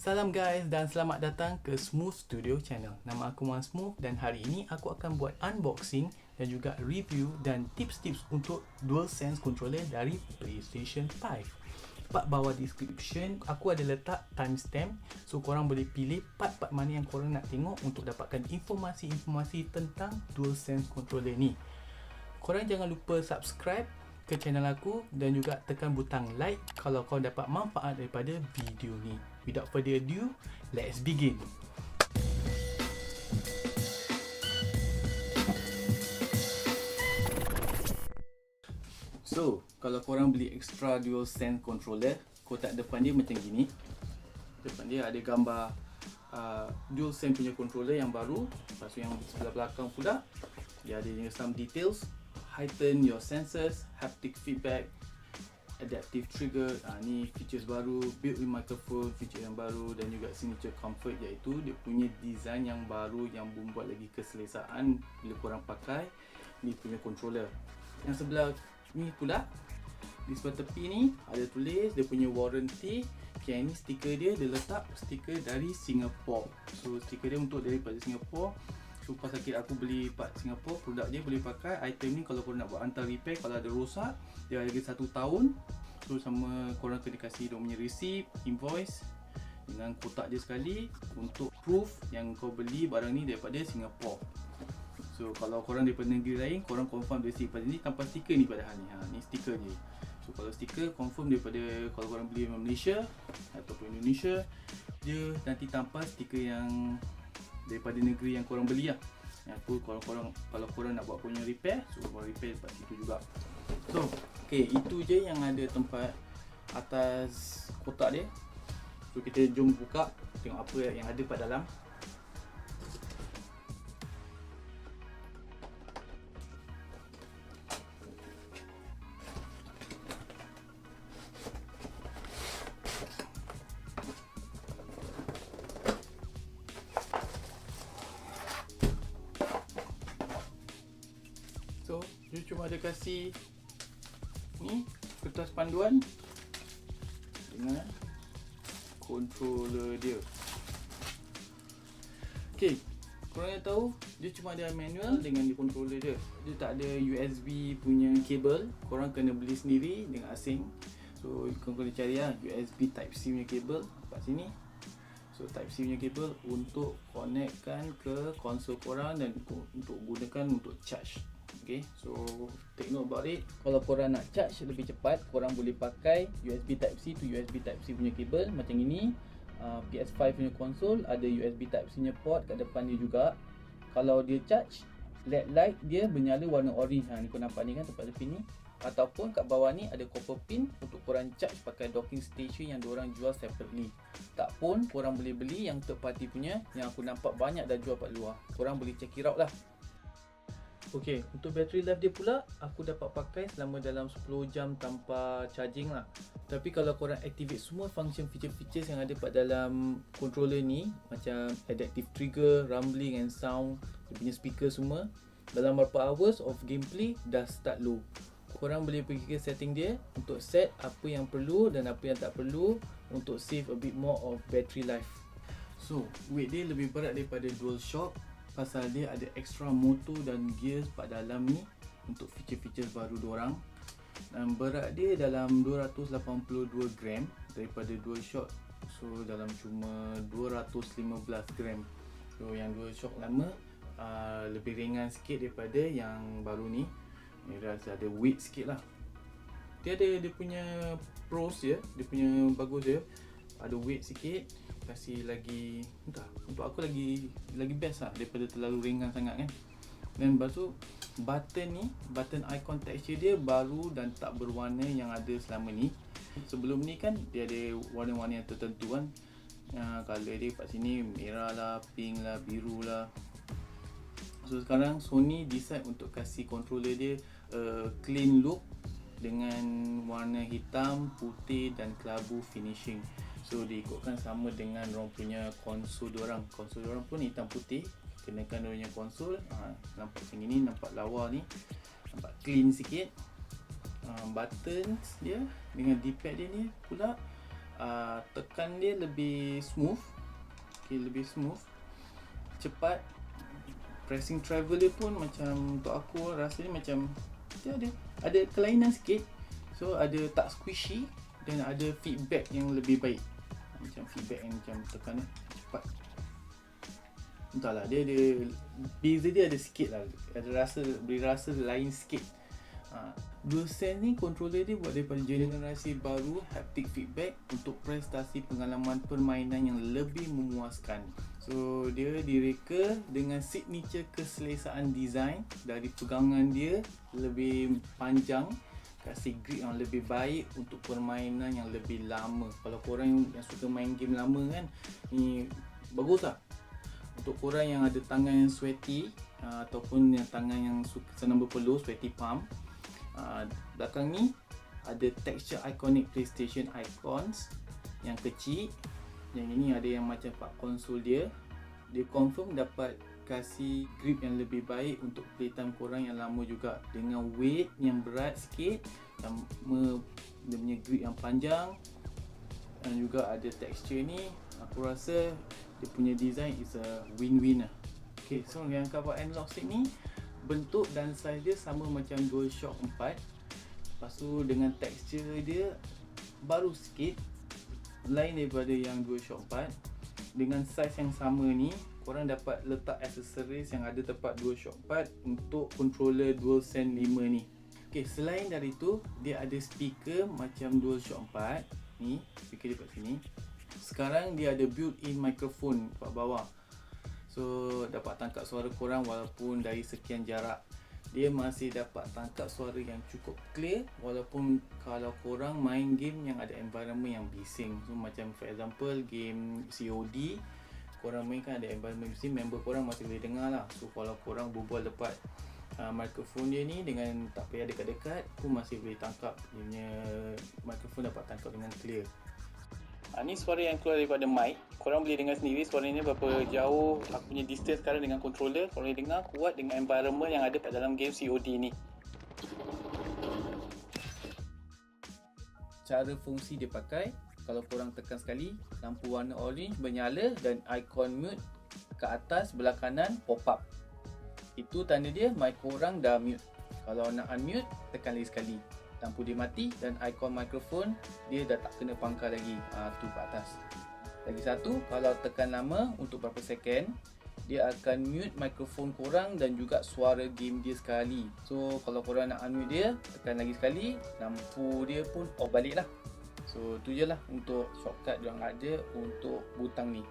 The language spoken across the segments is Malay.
Salam guys dan selamat datang ke Smooth Studio Channel. Nama aku Wan Smooth dan hari ini aku akan buat unboxing dan juga review dan tips-tips untuk DualSense controller dari PlayStation 5. Part bawah description aku ada letak timestamp, so korang boleh pilih part-part mana yang korang nak tengok untuk dapatkan informasi-informasi tentang DualSense controller ni. Korang jangan lupa subscribe ke channel aku dan juga tekan butang like kalau kau dapat manfaat daripada video ni. Without further ado, let's begin. So, kalau korang beli extra DualSense controller, kotak depan dia macam gini. Depan dia ada gambar DualSense punya controller yang baru. Lepas tu yang sebelah belakang pula dia ada some details. Heighten your senses, haptic feedback, adaptive trigger, ni features baru, built-in microphone, feature yang baru, dan juga signature comfort, iaitu dia punya design yang baru yang membuat lagi keselesaan bila korang pakai ni punya controller. Yang sebelah ni pula, di sebelah tepi ni ada tulis dia punya warranty. Okay, ni stiker dia letak stiker dari Singapore. So stiker dia untuk daripada Singapore. So pasal kira aku beli part Singapore, produk dia boleh pakai. Item ni kalau korang nak buat hantar repair, kalau ada rosak dia ada lagi 1 tahun. So sama korang kena kasih dia punya receipt, invoice dengan kotak dia sekali untuk proof yang kau beli barang ni daripada Singapore. So kalau korang daripada negeri lain, korang confirm receipt pada ni tanpa stiker ni padahal ni. Ni stiker je. So kalau stiker confirm daripada, kalau korang beli dari Malaysia ataupun Indonesia, dia nanti tanpa stiker yang daripada negeri yang korang beli lah. Yang tu kalau korang nak buat punya repair, so korang repair dekat situ juga. So, okay, itu je yang ada tempat atas kotak dia. So kita jom buka, tengok apa yang ada kat dalam. So, dia cuma ada kasih ni kertas panduan dengan controller dia. Okay, korang yang tahu dia cuma ada manual dengan controller dia. Dia tak ada USB punya kabel. Korang kena beli sendiri dengan asing. So, korang kena cari lah USB Type-C punya kabel kat sini. So Type-C punya kabel untuk connectkan ke konsol korang dan untuk gunakan untuk charge. Okay, so take note about it. Kalau korang nak charge lebih cepat, korang boleh pakai USB Type-C to USB Type-C punya kabel macam ini. PS5 punya konsol ada USB Type-C punya port kat depan dia juga. Kalau dia charge, LED light dia bernyala warna orange. Ni korang nampak ni kan tempat tepi ni. Ataupun kat bawah ni ada copper pin untuk korang charge pakai docking station yang diorang jual separately. Tak pun korang boleh beli yang third party punya, yang aku nampak banyak dah jual kat luar. Korang boleh check it out lah. Ok, untuk battery life dia pula, aku dapat pakai selama dalam 10 jam tanpa charging lah. Tapi kalau korang activate semua function feature-features yang ada pada dalam controller ni, macam adaptive trigger, rumbling and sound, dia punya speaker semua, dalam beberapa hours of gameplay dah start low. Korang boleh pergi ke setting dia untuk set apa yang perlu dan apa yang tak perlu untuk save a bit more of battery life. So, weight dia lebih berat daripada DualShock pasal dia ada extra motor dan gears pada dalam ni untuk feature-feature baru diorang. Dan berat dia dalam 282 gram daripada DualShock. So dalam cuma 215 gram. So yang DualShock lama lebih ringan sikit daripada yang baru ni. Ni rasa ada weight sikit lah. Dia ada dia punya pros dia, dia punya bagus dia. Ada weight sikit, kasih lagi, entah, untuk aku lagi best lah daripada terlalu ringan sangat kan. Dan lepas tu button ni, button icon texture dia baru dan tak berwarna yang ada selama ni. Sebelum ni kan dia ada warna-warna yang tertentu kan. Colour dia kat sini merah lah, pink lah, biru lah. So sekarang Sony decide untuk kasih controller dia clean look dengan warna hitam, putih dan kelabu finishing. So diikutkan sama dengan orang punya konsol diorang. Konsol diorang pun hitam putih. Kenakan diorang punya konsol, nampak macam ni, nampak lawa ni, nampak clean sikit. Buttons dia dengan D-pad dia ni pula tekan dia lebih smooth. Okay, lebih smooth, cepat. Pressing travel dia pun macam, untuk aku rasanya macam dia ada kelainan sikit. So ada tak squishy dan ada feedback yang lebih baik. Macam feedback yang macam tekan cepat. Entahlah, dia ada beza dia ada sikit lah. Ada rasa, boleh rasa lain sikit. DualSense ni controller dia buat daripada generasi baru haptic feedback untuk prestasi pengalaman permainan yang lebih memuaskan. So dia direka dengan signature keselesaan design. Dari pegangan dia lebih panjang, kasih grip yang lebih baik untuk permainan yang lebih lama. Kalau korang yang suka main game lama kan, ni bagus lah. Untuk korang yang ada tangan yang sweaty, ataupun yang tangan yang senang berpeluh, sweaty palm, belakang ni ada texture iconic PlayStation icons yang kecil. Yang ini ada yang macam part konsol dia. Dia confirm dapat kasih grip yang lebih baik untuk playtime korang yang lama juga, dengan weight yang berat sikit dan dia punya grip yang panjang. Dan juga ada texture ni, aku rasa dia punya design is a win-win lah. Okay, so yang cover analog stick ni bentuk dan saiz dia sama macam DualShock 4. Lepas tu dengan tekstur dia baru sikit, lain daripada yang DualShock 4. Dengan saiz yang sama ni, korang dapat letak aksesoris yang ada tempat DualShock 4 untuk controller DualSense 5 ni. Okay, selain dari tu, dia ada speaker macam DualShock 4 ni, speaker dia kat sini. Sekarang dia ada built-in microphone kat bawah. So dapat tangkap suara korang walaupun dari sekian jarak. Dia masih dapat tangkap suara yang cukup clear walaupun kalau korang main game yang ada environment yang bising. So macam for example game COD, korang main kan ada environment bising, member korang masih boleh dengar lah. So kalau korang berbual dekat mikrofon dia ni dengan tak payah dekat-dekat pun masih boleh tangkap. Dia punya mikrofon dapat tangkap dengan clear. Ni suara yang keluar daripada mic. Korang boleh dengar sendiri suaranya berapa jauh aku punya distance sekarang dengan controller. Korang boleh dengar kuat dengan environment yang ada kat dalam game COD ni. Cara fungsi dia pakai, kalau korang tekan sekali, lampu warna orange menyala dan ikon mute kat atas sebelah kanan pop up. Itu tanda dia mic korang dah mute. Kalau nak unmute, tekan lagi sekali. Lampu dia mati dan ikon mikrofon dia dah tak kena pangkal lagi, tu kat atas. Lagi satu, kalau tekan lama untuk berapa second, dia akan mute mikrofon korang dan juga suara game dia sekali. So kalau korang nak unmute dia, tekan lagi sekali, lampu dia pun off balik lah. So tu je lah untuk shortcut yang ada untuk butang ni.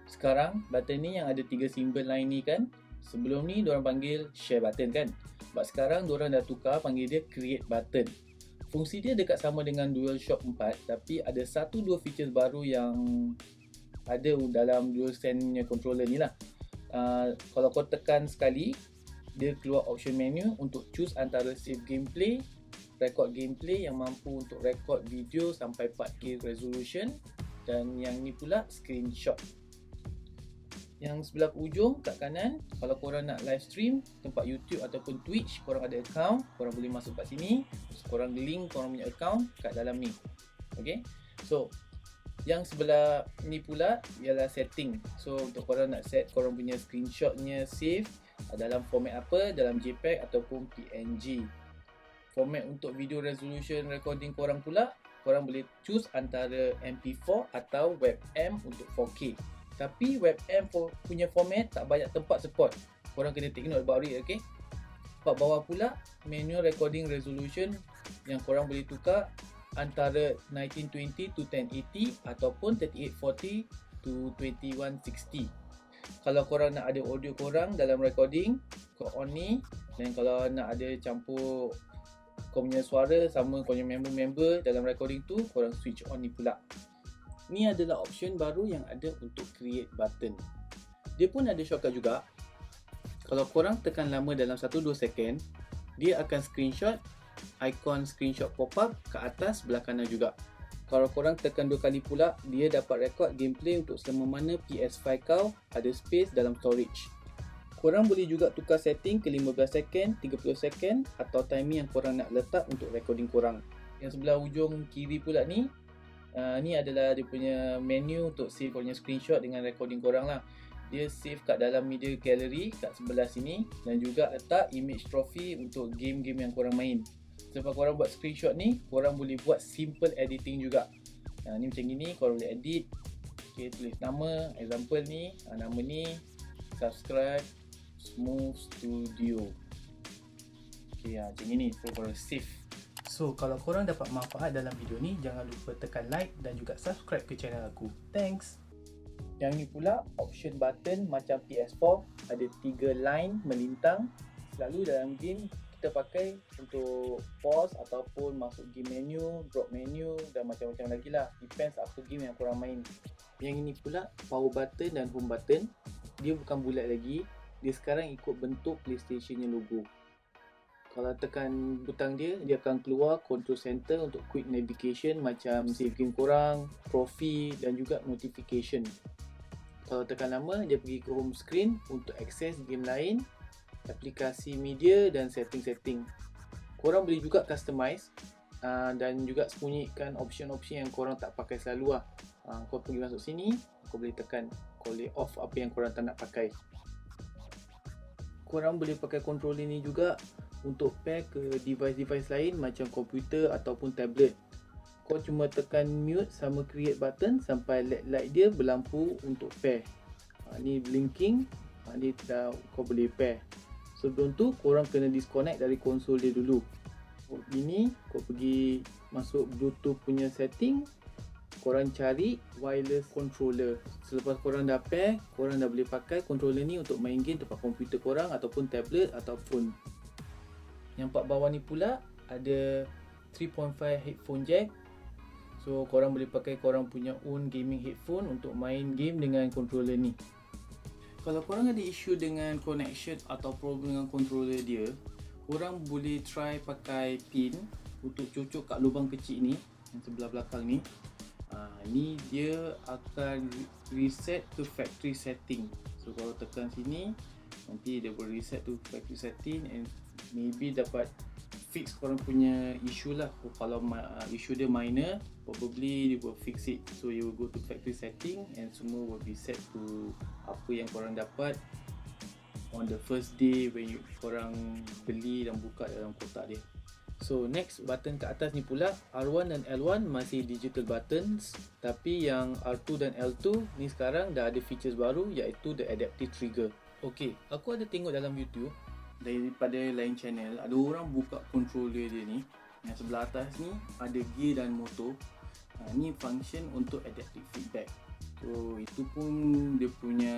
Sekarang button ni yang ada 3 simbol lain ni kan, sebelum ni diorang panggil share button kan. Sebab sekarang diorang dah tukar panggil dia create button. Fungsi dia dekat sama dengan DualShock 4, tapi ada 1-2 features baru yang ada dalam DualSense punya controller ni lah. Kalau kau tekan sekali, dia keluar option menu untuk choose antara save gameplay, record gameplay yang mampu untuk record video sampai 4K resolution, dan yang ni pula screenshot. Yang sebelah ujung kat kanan, kalau korang nak live stream tempat YouTube ataupun Twitch, korang ada account, korang boleh masuk kat sini, korang link korang punya account kat dalam ni. Okay, so yang sebelah ni pula ialah setting. So untuk korang nak set korang punya screenshotnya save dalam format apa, dalam JPEG ataupun PNG. Format untuk video resolution recording korang pula, korang boleh choose antara MP4 atau WebM untuk 4K. Tapi WebM punya format tak banyak tempat support. Korang kena take note about it, okay? Kat bawah pula, manual recording resolution yang korang boleh tukar antara 1920 to 1080 ataupun 3840 to 2160. Kalau korang nak ada audio korang dalam recording, kau on ni. Dan kalau nak ada campur kau punya suara sama kau punya member-member dalam recording tu, korang switch on ni pula. Ni adalah option baru yang ada untuk create button. Dia pun ada shortcut juga. Kalau korang tekan lama dalam 1-2 second, dia akan screenshot, ikon screenshot pop up ke atas sebelah kanan juga. Kalau korang tekan 2 kali pula, dia dapat record gameplay untuk selama mana PS5 kau ada space dalam storage. Korang boleh juga tukar setting ke 15 second, 30 second atau timing yang korang nak letak untuk recording korang. Yang sebelah ujung kiri pula ni, Ni adalah dia punya menu untuk save korang punya screenshot dengan recording korang lah. Dia save kat dalam media gallery kat sebelah sini, dan juga letak image trophy untuk game-game yang korang main. Sebab korang buat screenshot ni, korang boleh buat simple editing juga. Ni macam gini, korang boleh edit. Okay, tulis nama, example ni, nama ni subscribe Smooth Studio. Okay, macam gini, so korang save. So, kalau korang dapat manfaat dalam video ni, jangan lupa tekan like dan juga subscribe ke channel aku. Thanks! Yang ni pula, option button macam PS4, ada 3 line melintang. Selalu dalam game, kita pakai untuk pause ataupun masuk game menu, drop menu dan macam-macam lagi lah. Depends apa game yang korang main. Yang ini pula, power button dan home button. Dia bukan bulat lagi, dia sekarang ikut bentuk PlayStation nya logo. Kalau tekan butang dia, dia akan keluar control center untuk quick navigation macam save game korang, trophy dan juga notification. Kalau tekan lama, dia pergi ke home screen untuk akses game lain, aplikasi media dan setting-setting. Korang boleh juga customize dan juga sembunyikan option-option yang korang tak pakai selalu lah. Kau pergi masuk sini, kau boleh tekan, kau boleh off apa yang korang tak nak pakai. Korang boleh pakai controller ni juga untuk pair ke device-device lain macam komputer ataupun tablet. Kau cuma tekan mute sama create button sampai LED light dia berlampu untuk pair. Ni blinking, ni dah kau boleh pair. Sebelum tu korang kena disconnect dari konsol dia dulu. Ini kau pergi masuk Bluetooth punya setting, korang cari wireless controller. Selepas korang dah pair, korang dah boleh pakai controller ni untuk main game tempat komputer korang ataupun tablet ataupun. Yang part bawah ni pula ada 3.5 headphone jack. So korang boleh pakai korang punya own gaming headphone untuk main game dengan controller ni. Kalau korang ada isu dengan connection atau problem dengan controller dia, korang boleh try pakai pin untuk cocok kat lubang kecil ni yang sebelah belakang ni. Ni dia akan reset to factory setting. So kalau tekan sini, nanti dia boleh reset to factory setting and maybe dapat fix korang punya issue lah. Kalau issue dia minor, probably they will fix it. So you will go to factory setting and semua will be set to apa yang korang dapat on the first day when korang beli dan buka dalam kotak dia. So next, button kat atas ni pula, R1 dan L1 masih digital buttons, tapi yang R2 dan L2 ni sekarang dah ada features baru, iaitu the adaptive trigger. Okay, aku ada tengok dalam YouTube daripada lain channel, ada orang buka controller dia ni, yang sebelah atas ni ada gear dan motor. Ni function untuk adaptive feedback. So itu pun dia punya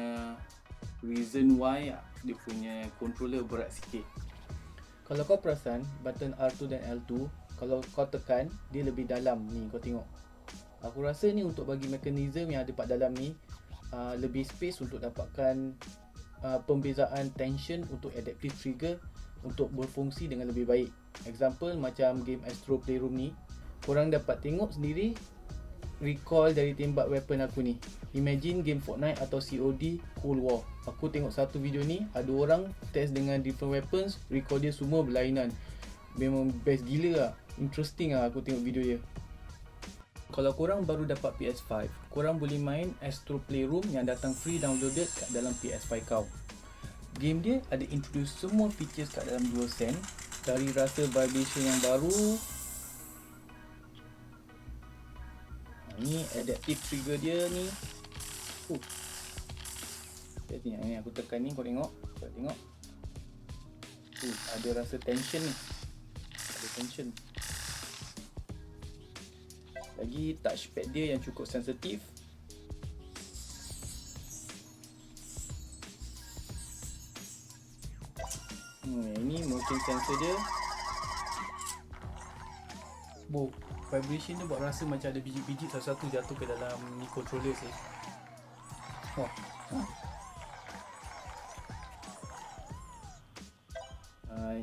reason why dia punya controller berat sikit. Kalau kau perasan, button R2 dan L2, kalau kau tekan, dia lebih dalam ni, kau tengok. Aku rasa ni untuk bagi mekanisme yang ada kat dalam ni lebih space untuk dapatkan pembezaan tension untuk adaptive trigger untuk berfungsi dengan lebih baik. Example macam game Astro Playroom ni, korang dapat tengok sendiri recall dari tembak weapon aku ni. Imagine game Fortnite atau COD Cold War. Aku tengok satu video ni, ada orang test dengan different weapons, recall dia semua berlainan. Memang best gila lah. Interesting lah aku tengok video dia. Kalau korang baru dapat PS5, korang boleh main Astro Playroom yang datang free downloaded kat dalam PS5 kau. Game dia ada introduce semua features kat dalam DualSense, dari rasa vibration yang baru. Ni adaptive trigger dia ni. Ni aku tekan ni, kau tengok. Kau tengok. Ada rasa tension ni. Ada tension. Lagi touchpad dia yang cukup sensitif. Ini motion sensor dia. Vibration dia buat rasa macam ada biji-biji satu-satu jatuh ke dalam ni controller sih.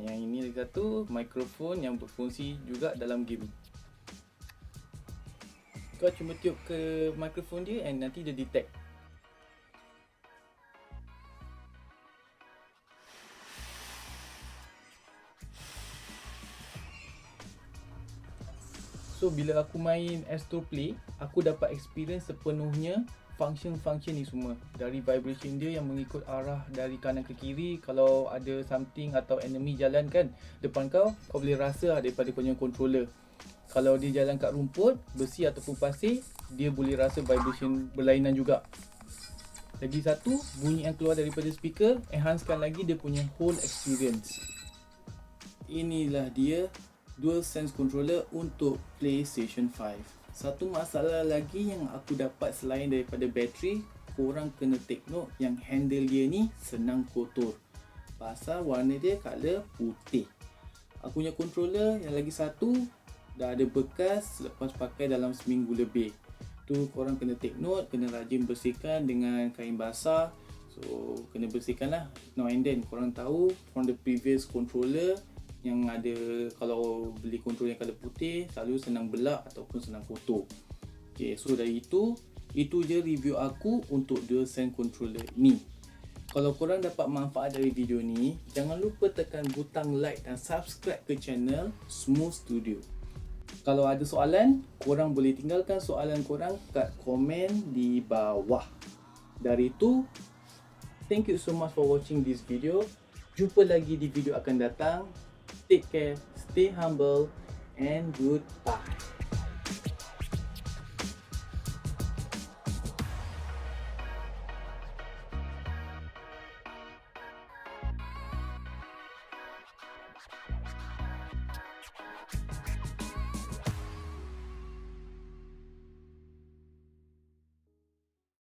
Yang ini lagi satu mikrofon yang berfungsi juga dalam game. Kau cuma tiup ke mikrofon dia and nanti dia detect. So bila aku main Astro Play, aku dapat experience sepenuhnya function-function ni semua. Dari vibration dia yang mengikut arah dari kanan ke kiri. Kalau ada something atau enemy jalan kan depan kau, kau boleh rasa daripada kau punya controller. Kalau dia jalan kat rumput, besi ataupun pasir, dia boleh rasa vibration berlainan juga. Lagi satu, bunyi yang keluar daripada speaker enhancekan lagi dia punya whole experience. Inilah dia DualSense controller untuk PlayStation 5. Satu masalah lagi yang aku dapat selain daripada bateri, korang kena take note yang handle dia ni senang kotor. Pasal warna dia color putih. Aku punya controller yang lagi satu dah ada bekas lepas pakai dalam seminggu lebih. Tu korang kena take note, kena rajin bersihkan dengan kain basah. So kena bersihkan lah now and then. Korang tahu from the previous controller yang ada, kalau beli controller yang color putih selalu senang belak ataupun senang kotor. Okay, so dari itu je review aku untuk DualSense controller ni. Kalau korang dapat manfaat dari video ni, jangan lupa tekan butang like dan subscribe ke channel Smooth Studio. Kalau ada soalan, korang boleh tinggalkan soalan korang kat komen di bawah. Dari itu, thank you so much for watching this video. Jumpa lagi di video akan datang. Take care, stay humble, and goodbye.